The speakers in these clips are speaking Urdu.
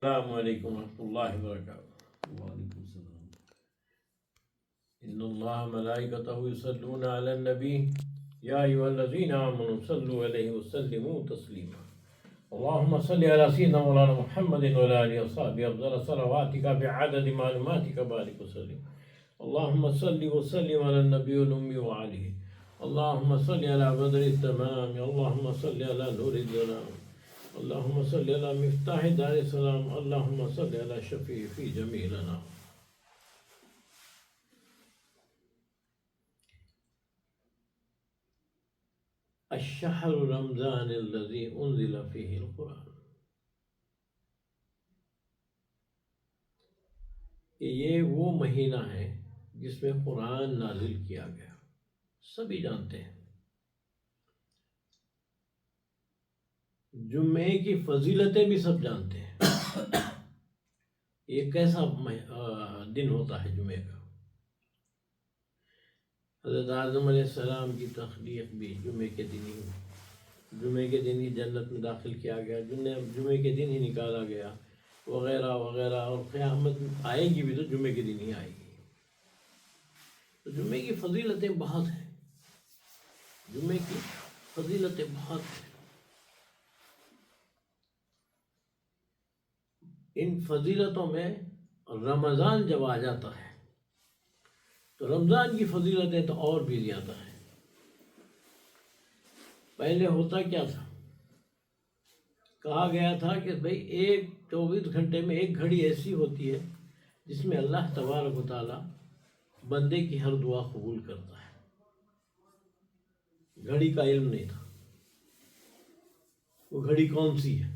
السلام علیکم ورحمۃ اللہ وبرکاتہ۔ وعلیکم السلام۔ ان اللہ ملائکتہ یصلون علی النبی یا ایھا الذین آمنوا صلوا علیہ وسلموا تسلیما۔ اللهم صل على سيدنا مولانا محمد وعلى آله وصحبه افضل صلواتك بعدد معلوماتك بارك وسلم۔ اللهم صل وسلم على النبي الأمي وعليه۔ اللهم صل على بدر التمام، اللهم صل على نور الظلام، اللهم صل على مفتاح دار السلام، اللهم صل على شفيع في جميع الأنام۔ الشهر رمضان الذي أنزل فيه القرآن، کہ یہ وہ مہینہ ہے جس میں قرآن نازل کیا گیا، سبھی جانتے ہیں۔ جمعے کی فضیلتیں بھی سب جانتے ہیں، یہ کیسا دن ہوتا ہے جمعے کا۔ حضرت آدم علیہ السلام کی تخلیق بھی جمعے کے دن ہی ہوئی، جمعے کے دن ہی جنت میں داخل کیا گیا، جمعے کے دن ہی نکالا گیا، وغیرہ وغیرہ، اور قیامت آئے گی بھی تو جمعے کے دن ہی آئے گی۔ تو جمعے کی فضیلتیں بہت ہیں، جمعے کی فضیلتیں بہت ہیں۔ ان فضیلتوں میں رمضان جب آ جاتا ہے تو رمضان کی فضیلتیں تو اور بھی زیادہ ہیں۔ پہلے ہوتا کیا تھا، کہا گیا تھا کہ بھئی 24 گھنٹے میں ایک گھڑی ایسی ہوتی ہے جس میں اللہ تبارک و تعالی بندے کی ہر دعا قبول کرتا ہے۔ گھڑی کا علم نہیں تھا، وہ گھڑی کون سی ہے،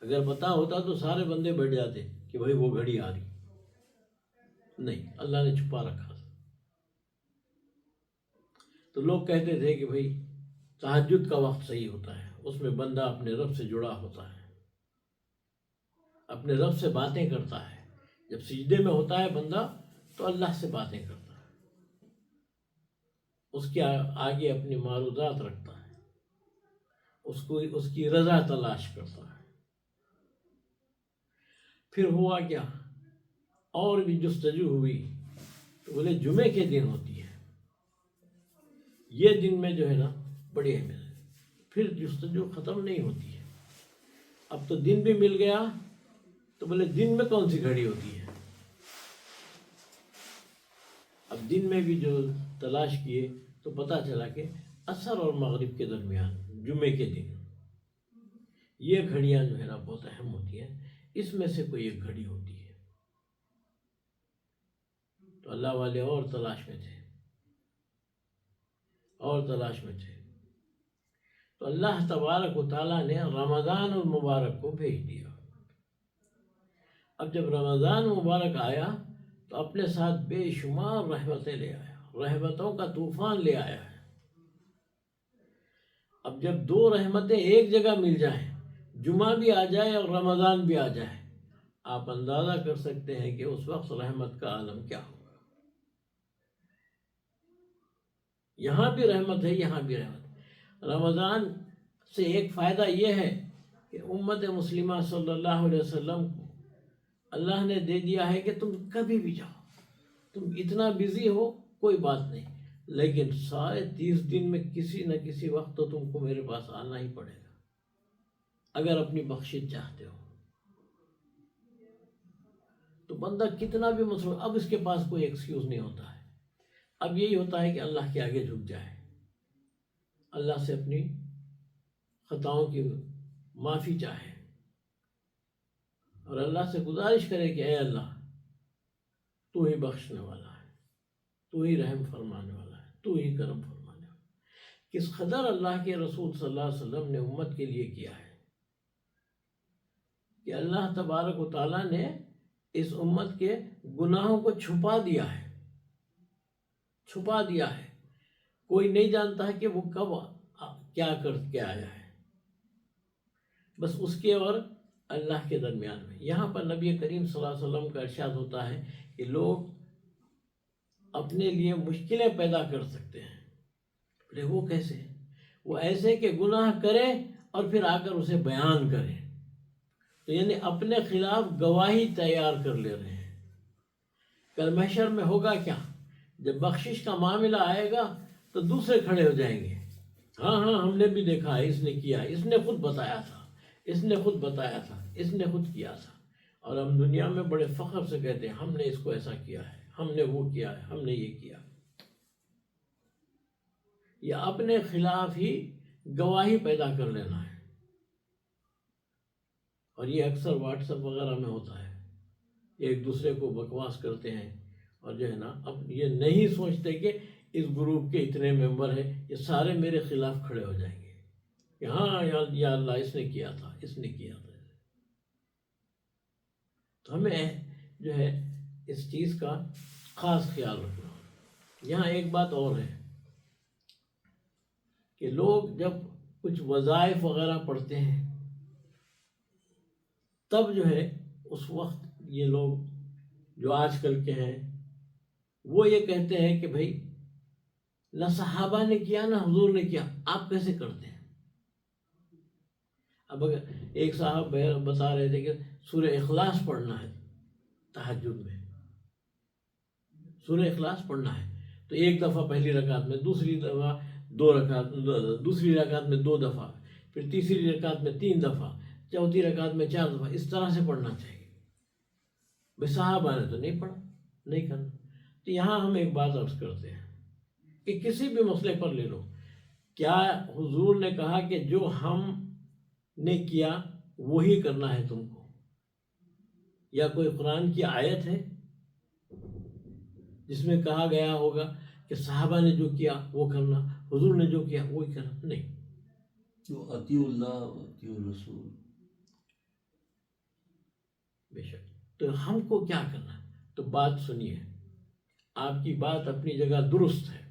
اگر پتا ہوتا تو سارے بندے بیٹھ جاتے کہ بھئی وہ گھڑی آ رہی، نہیں، اللہ نے چھپا رکھا تھا۔ تو لوگ کہتے تھے کہ بھئی تہجد کا وقت صحیح ہوتا ہے، اس میں بندہ اپنے رب سے جڑا ہوتا ہے، اپنے رب سے باتیں کرتا ہے۔ جب سجدے میں ہوتا ہے بندہ تو اللہ سے باتیں کرتا ہے، اس کے آگے اپنی معروضات رکھتا ہے، اس کی رضا تلاش کرتا ہے۔ پھر ہوا کیا، اور بھی جستجو ہوئی تو بولے جمعے کے دن ہوتی ہے، یہ دن میں جو ہے نا بڑی اہمیت ہے۔ پھر جستجو ختم نہیں ہوتی ہے، اب تو دن بھی مل گیا تو بولے دن میں کون سی گھڑی ہوتی ہے۔ اب دن میں بھی جو تلاش کیے تو پتہ چلا کہ عصر اور مغرب کے درمیان جمعے کے دن یہ گھڑیاں جو ہے نا بہت اہم ہوتی ہیں، اس میں سے کوئی ایک گھڑی ہوتی ہے۔ تو اللہ والے اور تلاش میں تھے، اور تلاش میں تھے، تو اللہ تبارک و تعالیٰ نے رمضان المبارک کو بھیج دیا۔ اب جب رمضان مبارک آیا تو اپنے ساتھ بے شمار رحمتیں لے آیا، رحمتوں کا طوفان لے آیا ہے۔ اب جب دو رحمتیں ایک جگہ مل جائیں، جمعہ بھی آ جائے اور رمضان بھی آ جائے، آپ اندازہ کر سکتے ہیں کہ اس وقت رحمت کا عالم کیا ہوگا۔ یہاں بھی رحمت ہے، یہاں بھی رحمت۔ رمضان سے ایک فائدہ یہ ہے کہ امت مسلمہ صلی اللہ علیہ وسلم کو اللہ نے دے دیا ہے کہ تم کبھی بھی جاؤ، تم اتنا بزی ہو کوئی بات نہیں، لیکن سارے 30 دن میں کسی نہ کسی وقت تو تم کو میرے پاس آنا ہی پڑے گا اگر اپنی بخشش چاہتے ہو۔ تو بندہ کتنا بھی مصروف، اب اس کے پاس کوئی ایکسکیوز نہیں ہوتا ہے، اب یہی ہوتا ہے کہ اللہ کے آگے جھک جائے، اللہ سے اپنی خطاؤں کی معافی چاہے، اور اللہ سے گزارش کرے کہ اے اللہ تو ہی بخشنے والا ہے، تو ہی رحم فرمانے والا ہے، تو ہی کرم فرمانے والا ہے۔ کس قدر اللہ کے رسول صلی اللہ علیہ وسلم نے امت کے لیے کیا ہے کہ اللہ تبارک و تعالیٰ نے اس امت کے گناہوں کو چھپا دیا ہے، چھپا دیا ہے۔ کوئی نہیں جانتا ہے کہ وہ کب کیا کر کے آیا ہے، بس اس کے اور اللہ کے درمیان میں۔ یہاں پر نبی کریم صلی اللہ علیہ وسلم کا ارشاد ہوتا ہے کہ لوگ اپنے لیے مشکلیں پیدا کر سکتے ہیں۔ بولے وہ کیسے؟ وہ ایسے کہ گناہ کرے اور پھر آ کر اسے بیان کرے، تو یعنی اپنے خلاف گواہی تیار کر لے رہے ہیں. کل محشر میں ہوگا کیا؟ جب بخشش کا معاملہ آئے گا تو دوسرے کھڑے ہو جائیں گے، ہاں ہم نے بھی دیکھا ہے، اس نے کیا، اس نے خود بتایا تھا، اس نے خود بتایا تھا، اس نے خود کیا تھا. اور ہم دنیا میں بڑے فخر سے کہتے ہیں ہم نے اس کو ایسا کیا ہے، ہم نے وہ کیا ہے، ہم نے یہ کیا. یہ اپنے خلاف ہی گواہی پیدا کر لینا ہے. اور یہ اکثر واٹس ایپ وغیرہ میں ہوتا ہے، ایک دوسرے کو بکواس کرتے ہیں، اور جو ہے نا اب یہ نہیں سوچتے کہ اس گروپ کے اتنے ممبر ہیں، یہ سارے میرے خلاف کھڑے ہو جائیں گے کہ ہاں یا اللہ اس نے کیا تھا، اس نے کیا تھا. تو ہمیں جو ہے اس چیز کا خاص خیال رکھنا. یہاں ایک بات اور ہے کہ لوگ جب کچھ وظائف وغیرہ پڑھتے ہیں تب جو ہے اس وقت یہ لوگ جو آج کل کے ہیں وہ یہ کہتے ہیں کہ بھائی نہ صحابہ نے کیا نہ حضور نے کیا، آپ کیسے کرتے ہیں؟ اب اگر ایک صاحب بتا رہے تھے کہ سورہ اخلاص پڑھنا ہے تہجد میں، سورہ اخلاص پڑھنا ہے تو ایک دفعہ پہلی رکعت میں، دوسری دفعہ دوسری رکعت میں 2 دفعہ، پھر تیسری رکعت میں 3 دفعہ، چوتھی رکعت میں 4 دفعہ، اس طرح سے پڑھنا چاہیے. بھائی صحابہ نے تو نہیں پڑھا، نہیں کرنا. تو یہاں ہم ایک بات عرض کرتے ہیں کہ کسی بھی مسئلے پر لے لو، کیا حضور نے کہا کہ جو ہم نے کیا وہی کرنا ہے تم کو؟ یا کوئی قرآن کی آیت ہے جس میں کہا گیا ہوگا کہ صحابہ نے جو کیا وہ کرنا، حضور نے جو کیا وہی کرنا؟ نہیں. تو اطیعوا اللہ واطیعوا الرسول. بے شک. تو ہم کو کیا کرنا ہے؟ تو بات سنیے، آپ کی بات اپنی جگہ درست ہے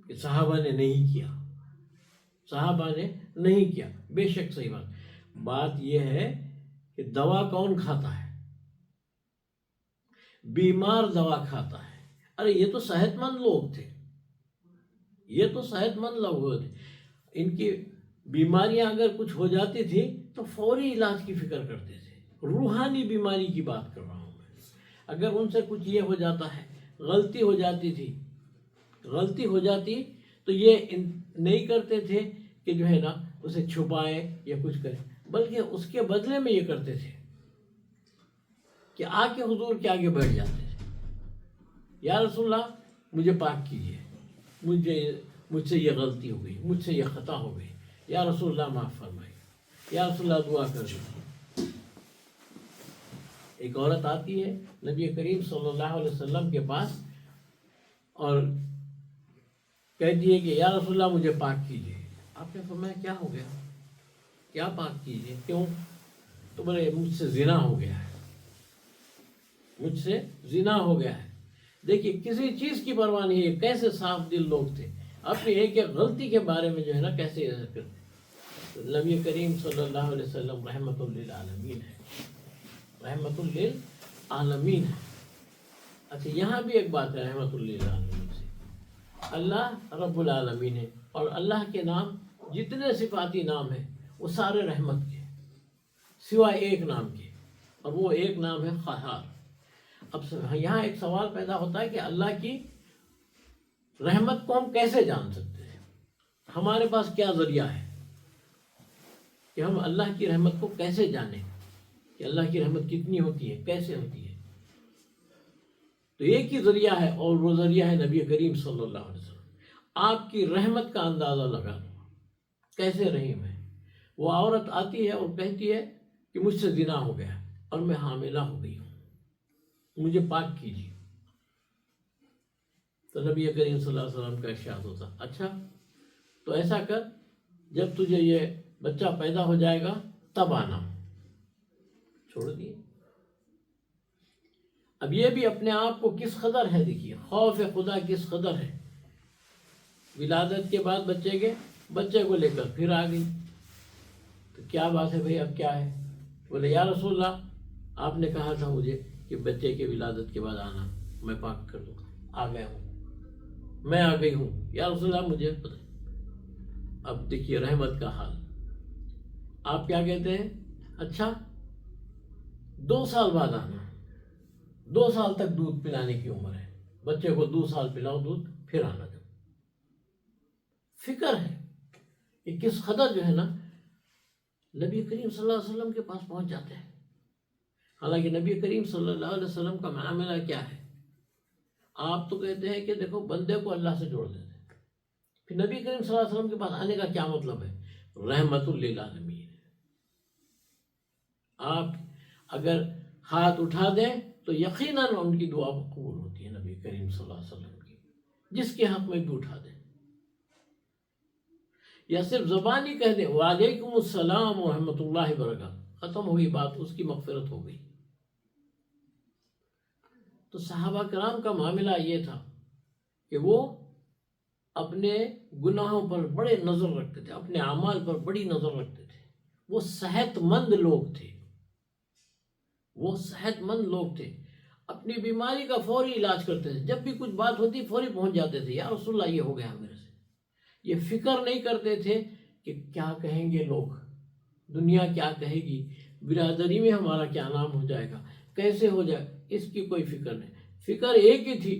کہ صحابہ نے نہیں کیا، صحابہ نے نہیں کیا، بے شک صحیح بات. بات یہ ہے کہ دوا کون کھاتا ہے؟ بیمار دوا کھاتا ہے. ارے یہ تو صحت مند لوگ تھے، یہ تو صحت مند لوگ تھے، ان کی بیماریاں اگر کچھ ہو جاتی تھی تو فوری علاج کی فکر کرتے تھے. روحانی بیماری کی بات کر رہا ہوں میں. اگر ان سے کچھ یہ ہو جاتا ہے، غلطی ہو جاتی تھی، غلطی ہو جاتی تو یہ نہیں کرتے تھے کہ جو ہے نا اسے چھپائیں یا کچھ کریں، بلکہ اس کے بدلے میں یہ کرتے تھے کہ آ کے حضور کے آگے بیٹھ جاتے تھے، یا رسول اللہ مجھے پاک کیجیے، مجھ سے یہ غلطی ہو گئی، مجھ سے یہ خطا ہو گئی، یا رسول اللہ معاف فرمائیے، یا رسول اللہ دعا کر دیجیے. ایک عورت آتی ہے نبی کریم صلی اللہ علیہ وسلم کے پاس اور کہتی ہے کہ یا رسول اللہ مجھے پاک کیجیے. آپ نے فرمایا کیا ہو گیا؟ کیا پاک کیجیے؟ کیوں؟ تو بولے مجھ سے زنا ہو گیا ہے، مجھ سے زنا ہو گیا ہے. دیکھیے کسی چیز کی پرواہ نہیں ہے، کیسے صاف دل لوگ تھے، اپنی ایک ایک غلطی کے بارے میں جو ہے نا کیسے کرتے. نبی کریم صلی اللہ علیہ وسلم رحمت للعالمین ہے، رحمت للعالمین ہے. اچھا یہاں بھی ایک بات ہے رحمت للعالمین سے، اللہ رب العالمین ہے، اور اللہ کے نام جتنے صفاتی نام ہیں وہ سارے رحمت کے سوائے ایک نام کے، اور وہ ایک نام ہے قہار. اب یہاں ایک سوال پیدا ہوتا ہے کہ اللہ کی رحمت کو ہم کیسے جان سکتے ہیں؟ ہمارے پاس کیا ذریعہ ہے کہ ہم اللہ کی رحمت کو کیسے جانیں کہ اللہ کی رحمت کتنی ہوتی ہے، کیسے ہوتی ہے؟ تو ایک ہی ذریعہ ہے، اور وہ ذریعہ ہے نبی کریم صلی اللہ علیہ وسلم. آپ کی رحمت کا اندازہ لگا لو کیسے رحیم ہے. وہ عورت آتی ہے اور کہتی ہے کہ مجھ سے زنا ہو گیا اور میں حاملہ ہو گئی ہوں، مجھے پاک کیجیے. تو نبی کریم صلی اللہ علیہ وسلم کا ارشاد ہوتا اچھا تو ایسا کر، جب تجھے یہ بچہ پیدا ہو جائے گا تب آنا. چھوڑ دیے. اب یہ بھی اپنے آپ کو کس قدر ہے، دیکھیے خوف خدا کس قدر ہے. ولادت کے بعد بچے کو لے کر پھر آ گئی. تو کیا بات ہے بھائی، اب کیا ہے؟ بولے یا رسول اللہ آپ نے کہا تھا مجھے کہ بچے کے ولادت کے بعد آنا، میں پاک کر دوں گا. آ گیا ہوں، میں آ گئی ہوں یا رسول اللہ مجھے پتہ. اب دیکھیے رحمت کا حال. آپ کیا کہتے ہیں؟ اچھا 2 سال بعد آنا، 2 سال تک دودھ پلانے کی عمر ہے، بچے کو 2 سال پلاؤ دودھ، پھر آنا جب. فکر ہے کہ کس قدر جو ہے نا نبی کریم صلی اللہ علیہ وسلم کے پاس پہنچ جاتے ہیں. حالانکہ نبی کریم صلی اللہ علیہ وسلم کا معاملہ کیا ہے؟ آپ تو کہتے ہیں کہ دیکھو بندے کو اللہ سے جوڑ دیتے ہیں، پھر نبی کریم صلی اللہ علیہ وسلم کے پاس آنے کا کیا مطلب ہے؟ رحمت للعالمین. آپ اگر ہاتھ اٹھا دیں تو یقیناً ان کی دعا قبول ہوتی ہے نبی کریم صلی اللہ علیہ وسلم کی، جس کے حق میں بھی اٹھا دیں، یا صرف زبانی کہہ دیں وعلیکم السلام ورحمۃ اللہ وبرکاتہ، ختم ہوئی بات، اس کی مغفرت ہو گئی. تو صحابہ کرام کا معاملہ یہ تھا کہ وہ اپنے گناہوں پر بڑے نظر رکھتے تھے، اپنے اعمال پر بڑی نظر رکھتے تھے. وہ صحت مند لوگ تھے، وہ صحت مند لوگ تھے، اپنی بیماری کا فوری علاج کرتے تھے. جب بھی کچھ بات ہوتی فوری پہنچ جاتے تھے، یا رسول اللہ یہ ہو گیا میرے سے. یہ فکر نہیں کرتے تھے کہ کیا کہیں گے لوگ، دنیا کیا کہے گی، برادری میں ہمارا کیا نام ہو جائے گا، کیسے ہو جائے، اس کی کوئی فکر نہیں. فکر ایک ہی تھی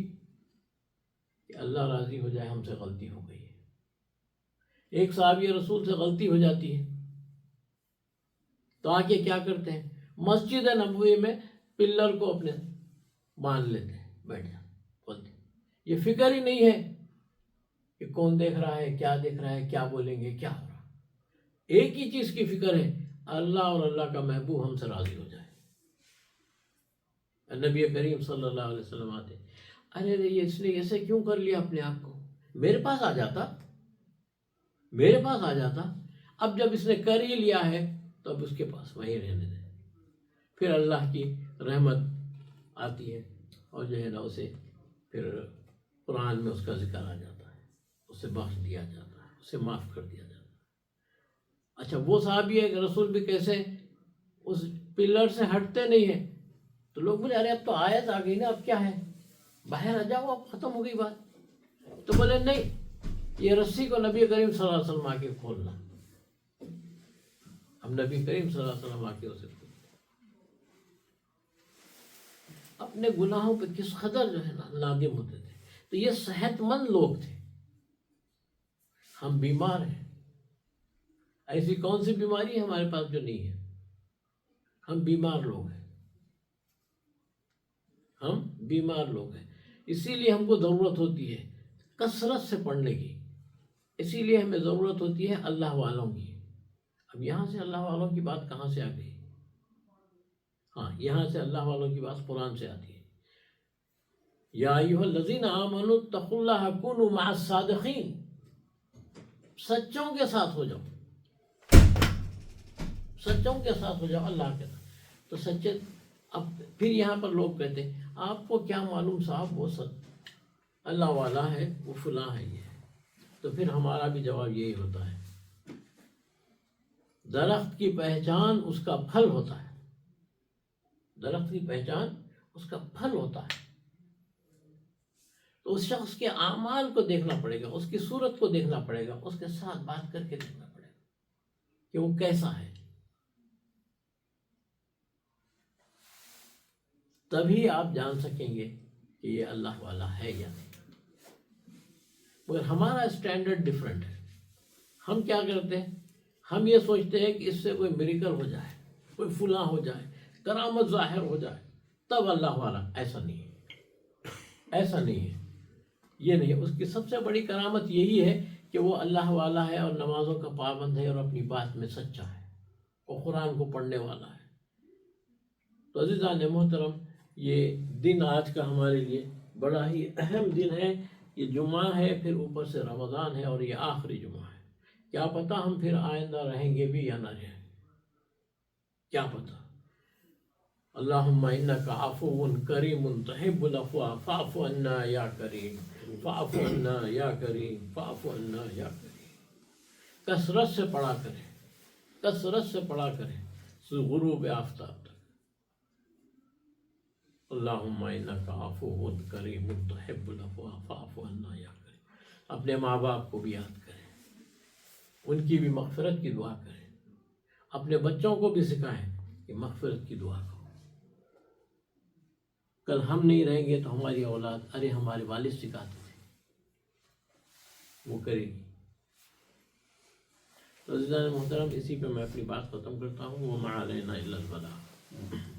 کہ اللہ راضی ہو جائے، ہم سے غلطی ہو گئی ہے. ایک صحابی رسول سے غلطی ہو جاتی ہے تو آ کے کیا کرتے ہیں؟ مسجد نبوی میں پلر کو اپنے باندھ لیتے ہیں، بیٹھ جا بولتے. یہ فکر ہی نہیں ہے کہ کون دیکھ رہا ہے، کیا دیکھ رہا ہے، کیا بولیں گے، کیا ہو رہا. ایک ہی چیز کی فکر ہے، اللہ اور اللہ کا محبوب ہم سے راضی ہو جائے. نبی کریم صلی اللہ علیہ وسلم آتے، ارے اس نے ایسے کیوں کر لیا اپنے آپ کو، میرے پاس آ جاتا، میرے پاس آ جاتا. اب جب اس نے کر ہی لیا ہے تو اب اس کے پاس وہیں رہنے دے. پھر اللہ کی رحمت آتی ہے اور جو ہے نا اسے پھر قرآن میں اس کا ذکر آ جاتا ہے، اسے بخش دیا جاتا ہے، اسے معاف کر دیا جاتا ہے. اچھا وہ صحابی ہے کہ رسول بھی کیسے اس پلر سے ہٹتے نہیں ہیں. تو لوگ بولے ارے اب تو آیت آ گئی نا، اب کیا ہے، باہر آ جاؤ، اب ختم ہو گئی بات. تو بولے نہیں، یہ رسی کو نبی کریم صلی اللہ علیہ وسلم آ کے کھولنا. اب نبی کریم صلی اللہ علیہ وسلم آ کے اسے کھولنا. اپنے گناہوں پہ کس قدر جو ہے نا نادم ہوتے تھے. تو یہ صحت مند لوگ تھے. ہم بیمار ہیں، ایسی کون سی بیماری ہے ہمارے پاس جو نہیں ہے؟ ہم بیمار لوگ ہیں، ہم بیمار لوگ ہیں. اسی لیے ہم کو ضرورت ہوتی ہے کثرت سے پڑھنے کی، اسی لیے ہمیں ضرورت ہوتی ہے اللہ والوں کی. اب یہاں سے اللہ والوں کی بات کہاں سے آ گئی؟ ہاں، یہاں سے اللہ والوں کی بات قرآن سے آتی ہے. یا ایھا الذین آمنوا اتقوا اللہ کونوا مع الصادقین. سچوں کے ساتھ ہو جاؤ، سچوں کے ساتھ ہو جاؤ، اللہ کے ساتھ. تو سچے. اب پھر یہاں پر لوگ کہتے ہیں آپ کو کیا معلوم صاحب، وہ سچ اللہ والا ہے، وہ فلاں ہے، یہ ہے. تو پھر ہمارا بھی جواب یہی ہوتا ہے، درخت کی پہچان اس کا پھل ہوتا ہے. درخت کی پہچان اس کا پھل ہوتا ہے. تو اس شخص کے اعمال کو دیکھنا پڑے گا، اس کی صورت کو دیکھنا پڑے گا، اس کے ساتھ بات کر کے دیکھنا پڑے گا کہ وہ کیسا ہے. تبھی آپ جان سکیں گے کہ یہ اللہ والا ہے یا نہیں. مگر ہمارا اسٹینڈرڈ ڈفرینٹ ہے. ہم کیا کرتے ہیں؟ ہم یہ سوچتے ہیں کہ اس سے کوئی میریکل ہو جائے، کوئی فلاں ہو جائے، کرامت ظاہر ہو جائے تب اللہ والا. ایسا نہیں ہے، ایسا نہیں ہے، یہ نہیں ہے. اس کی سب سے بڑی کرامت یہی ہے کہ وہ اللہ والا ہے اور نمازوں کا پابند ہے اور اپنی بات میں سچا ہے اور قرآن کو پڑھنے والا ہے. تو عزیزان محترم، یہ دن آج کا ہمارے لیے بڑا ہی اہم دن ہے. یہ جمعہ ہے، پھر اوپر سے رمضان ہے اور یہ آخری جمعہ ہے. کیا پتہ ہم پھر آئندہ رہیں گے بھی یا نہ رہیں، کیا پتہ. اللہم انک عفو کریم تحب العفو فاعف عنا یا کریم، فاعف عنا یا کریم، فاعف عنا یا کریم. کثرت سے پڑھا کریں، کثرت سے پڑھا کریں غروب آفتاب تک. اللہم انک عفو کریم تحب العفو فاعف عنا یا کریم. اپنے ماں باپ کو بھی یاد کریں، ان کی بھی مغفرت کی دعا کریں. اپنے بچوں کو بھی سکھائیں کہ مغفرت کی دعا کرو. کل ہم نہیں رہیں گے تو ہماری اولاد ارے ہمارے والد سکھاتے تھے، وہ کرے گی۔ تو عزیزان محترم، اسی پہ میں اپنی بات ختم کرتا ہوں۔ وَمَا عَلَيْنَا إِلَّا الْبَلَاغُ۔